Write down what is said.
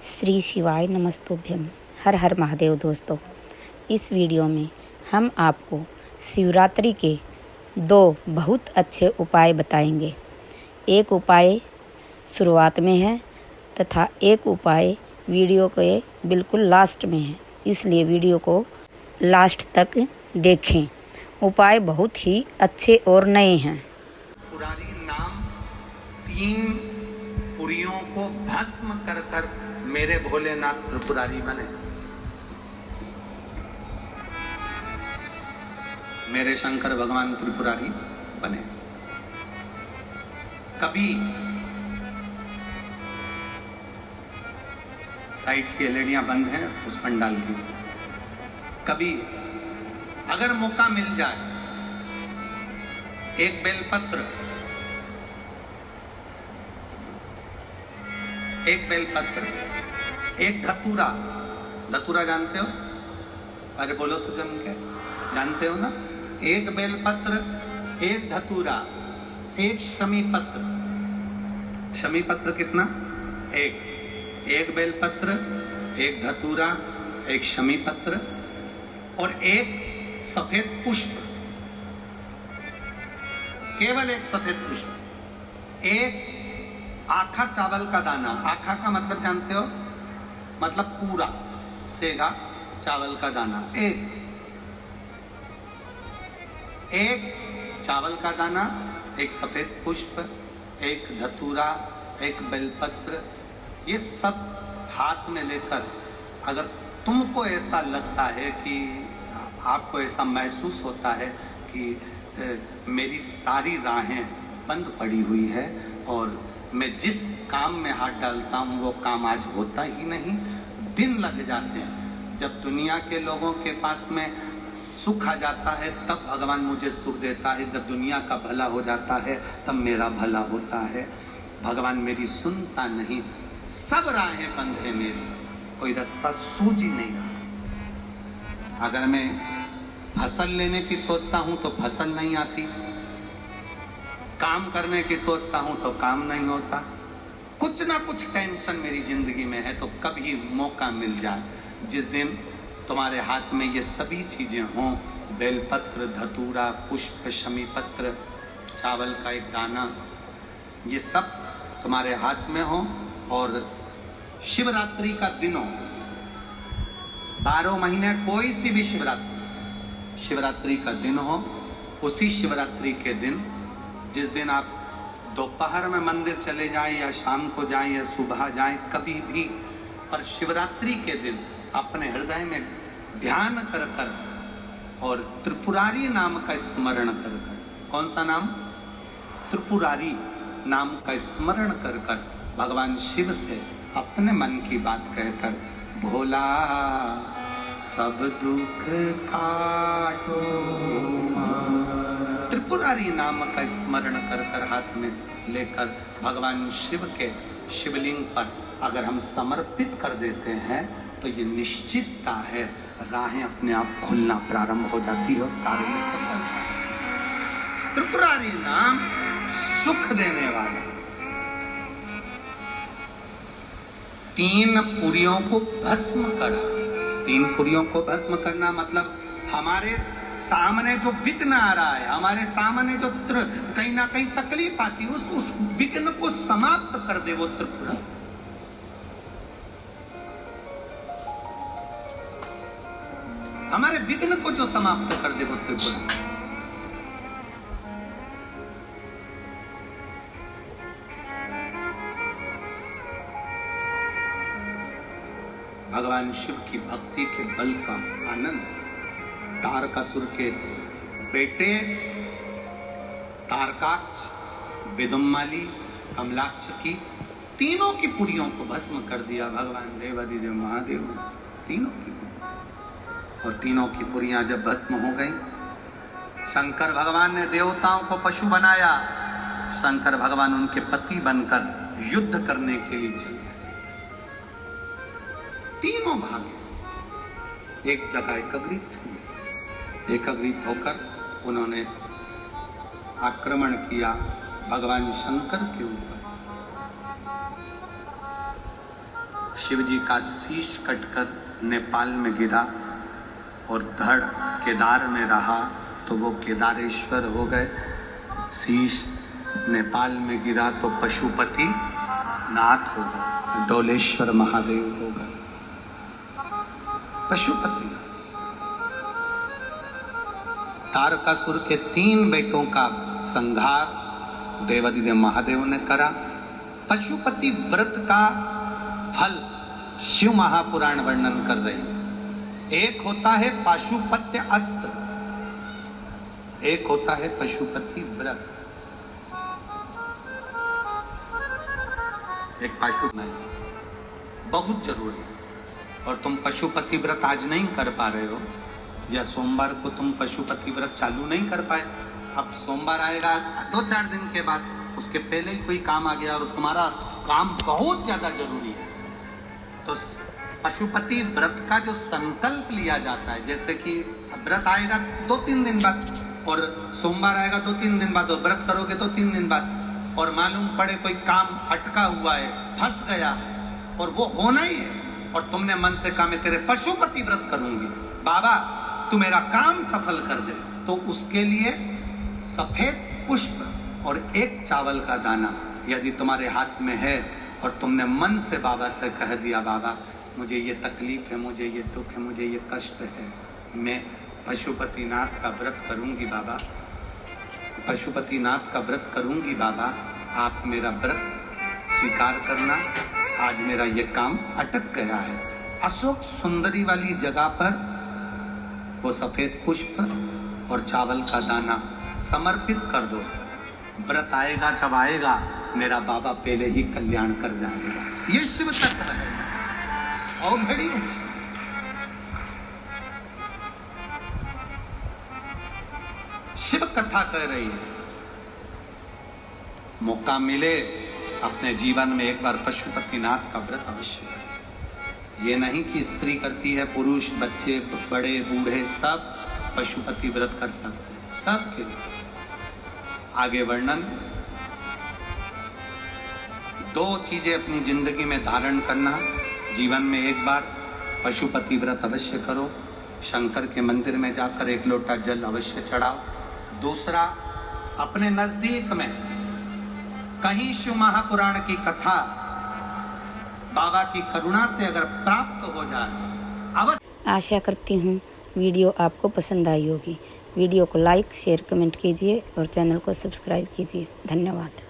श्री शिवाय नमस्तुभ्यम। हर हर महादेव। दोस्तों, इस वीडियो में हम आपको शिवरात्रि के दो बहुत अच्छे उपाय बताएंगे। एक उपाय शुरुआत में है तथा एक उपाय वीडियो के बिल्कुल लास्ट में है, इसलिए वीडियो को लास्ट तक देखें। उपाय बहुत ही अच्छे और नए हैं। पुरारी नाम 3 पुरियों को भस्म कर कर मेरे भोलेनाथ त्रिपुरारी बने, मेरे शंकर भगवान त्रिपुरारी बने। कभी साइड की एलईडियां बंद हैं उस पंडाल की, कभी अगर मौका मिल जाए एक बेलपत्र, एक धतूरा, धतूरा जानते हो? अरे बोलो तो जम के, जानते हो ना? एक बेलपत्र, एक धतूरा, एक शमीपत्र। शमीपत्र कितना? एक बेलपत्र, एक धतूरा, एक शमीपत्र और एक सफेद पुष्प, केवल एक सफेद पुष्प। एक आखा चावल का दाना, आखा का मतलब जानते हो? मतलब पूरा सेगा चावल का दाना। एक चावल का दाना, एक सफेद पुष्प, एक धतूरा, एक बेलपत्र, ये सब हाथ में लेकर, अगर तुमको ऐसा लगता है कि आपको ऐसा महसूस होता है कि मेरी सारी राहें बंद पड़ी हुई है और मैं जिस काम में हाथ डालता हूं वो काम आज होता ही नहीं, दिन लग जाते हैं। जब दुनिया के लोगों के पास में सुख आ जाता है तब भगवान मुझे सुख देता है, जब दुनिया का भला हो जाता है तब मेरा भला होता है। भगवान मेरी सुनता नहीं, सब राहें बंद है मेरी, कोई रास्ता सूझ ही नहीं रहा। अगर मैं फसल लेने की सोचता हूं तो फसल नहीं आती, काम करने की सोचता हूं तो काम नहीं होता। कुछ ना कुछ टेंशन मेरी जिंदगी में है। तो कभी मौका मिल जाए जिस दिन तुम्हारे हाथ में ये सभी चीजें हों, बेलपत्र, धतूरा, पुष्प, शमीपत्र, चावल का एक दाना, ये सब तुम्हारे हाथ में हो और शिवरात्रि का दिन हो, 12 महीने कोई सी भी शिवरात्रि का दिन हो, उसी शिवरात्रि के दिन, जिस दिन आप दोपहर में मंदिर चले जाएं या शाम को जाएं या सुबह जाएं, कभी भी, पर शिवरात्रि के दिन अपने हृदय में ध्यान कर कर और त्रिपुरारी नाम का स्मरण कर कर, कौन सा नाम? त्रिपुरारी नाम का स्मरण कर कर भगवान शिव से अपने मन की बात कहकर, भोला सब दुख काटो, त्रिपुरारी नाम का स्मरण कर कर हाथ में लेकर भगवान शिव के शिवलिंग पर अगर हम समर्पित कर देते हैं तो ये निश्चितता है राहें अपने आप खुलना प्रारंभ हो जाती है और कार्य में सफलता। त्रिपुरारी नाम सुख देने वाला। 3 पुरियों को भस्म करा। 3 पुरियों को भस्म करना मतलब हमारे सामने जो विघ्न आ रहा है, हमारे सामने जो कहीं ना कहीं तकलीफ आती है, उस विघ्न को समाप्त कर दे वो त्रिपुरा। हमारे विघ्न को जो समाप्त कर दे वो त्रिपुरा। भगवान शिव की भक्ति के बल का आनंद तारकासुर के बेटे तारकाक्ष, विदुम्माली, कमलाक्ष की तीनों की पुरियों को भस्म कर दिया भगवान देवाधिदेव महादेव ने, तीनों की। और तीनों की पुरियां जब भस्म हो गई, शंकर भगवान ने देवताओं को पशु बनाया, शंकर भगवान उनके पति बनकर युद्ध करने के लिए चले। तीनों भागे एक जगह एकत्रित होकर उन्होंने आक्रमण किया भगवान शंकर के ऊपर। शिव जी का शीश कटकर नेपाल में गिरा और धड़ केदार में रहा तो वो केदारेश्वर हो गए। शीश नेपाल में गिरा तो पशुपति नाथ हो गए, डोलेश्वर महादेव हो गए। पशुपति तारकासुर के 3 बेटों का संहार देवादिदेव महादेव ने करा। पशुपति व्रत का फल शिव महापुराण वर्णन कर रहे हैं। एक होता है पाशुपत्य अस्त्र, एक होता है पशुपति व्रत। एक पाशु में बहुत जरूरी है और तुम पशुपति व्रत आज नहीं कर पा रहे हो या सोमवार को तुम पशुपति व्रत चालू नहीं कर पाए, अब सोमवार आएगा 2-4 दिन के बाद, उसके पहले ही कोई काम आ गया और तुम्हारा काम बहुत ज्यादा जरूरी है, तो पशुपति व्रत का जो संकल्प लिया जाता है, जैसे कि व्रत आएगा 2-3 दिन बाद और सोमवार आएगा 2-3 दिन बाद और व्रत करोगे तो 3 दिन बाद, और मालूम पड़े कोई काम अटका हुआ है, फंस गया और वो होना ही है, और तुमने मन से कहा मैं तेरे पशुपति व्रत करूंगी, बाबा तू मेरा काम सफल कर दे, तो उसके लिए सफेद पुष्प और 1 चावल का दाना यदि तुम्हारे हाथ में है और तुमने मन से बाबा से कह दिया, बाबा मुझे ये तकलीफ है, मुझे ये दुख है, मुझे ये कष्ट है, मैं पशुपतिनाथ का व्रत करूंगी बाबा, पशुपतिनाथ का व्रत करूंगी बाबा, आप मेरा व्रत स्वीकार करना, आज मेरा ये काम अटक गया है। अशोक सुंदरी वाली जगह पर वो सफेद पुष्प और चावल का दाना समर्पित कर दो, व्रत आएगा जब आएगा मेरा बाबा पहले ही कल्याण कर जाएगा। ये शिव तत्व है और बड़ी शिव कथा कह रही है। मौका मिले अपने जीवन में एक बार पशुपतिनाथ का व्रत अवश्य करें। ये नहीं कि स्त्री करती है, पुरुष, बच्चे, बड़े, बूढ़े सब पशुपति व्रत कर सकते हैं, सबके लिए। आगे वर्णन, 2 चीजें अपनी जिंदगी में धारण करना, जीवन में एक बार पशुपति व्रत अवश्य करो, शंकर के मंदिर में जाकर 1 लोटा जल अवश्य चढ़ाओ। दूसरा, अपने नजदीक में कहीं शिव महापुराण की कथा बाबा की करुणा से अगर प्राप्त हो जाए अवश्य। आशा करती हूँ वीडियो आपको पसंद आई होगी। वीडियो को लाइक, शेयर, कमेंट कीजिए और चैनल को सब्सक्राइब कीजिए। धन्यवाद।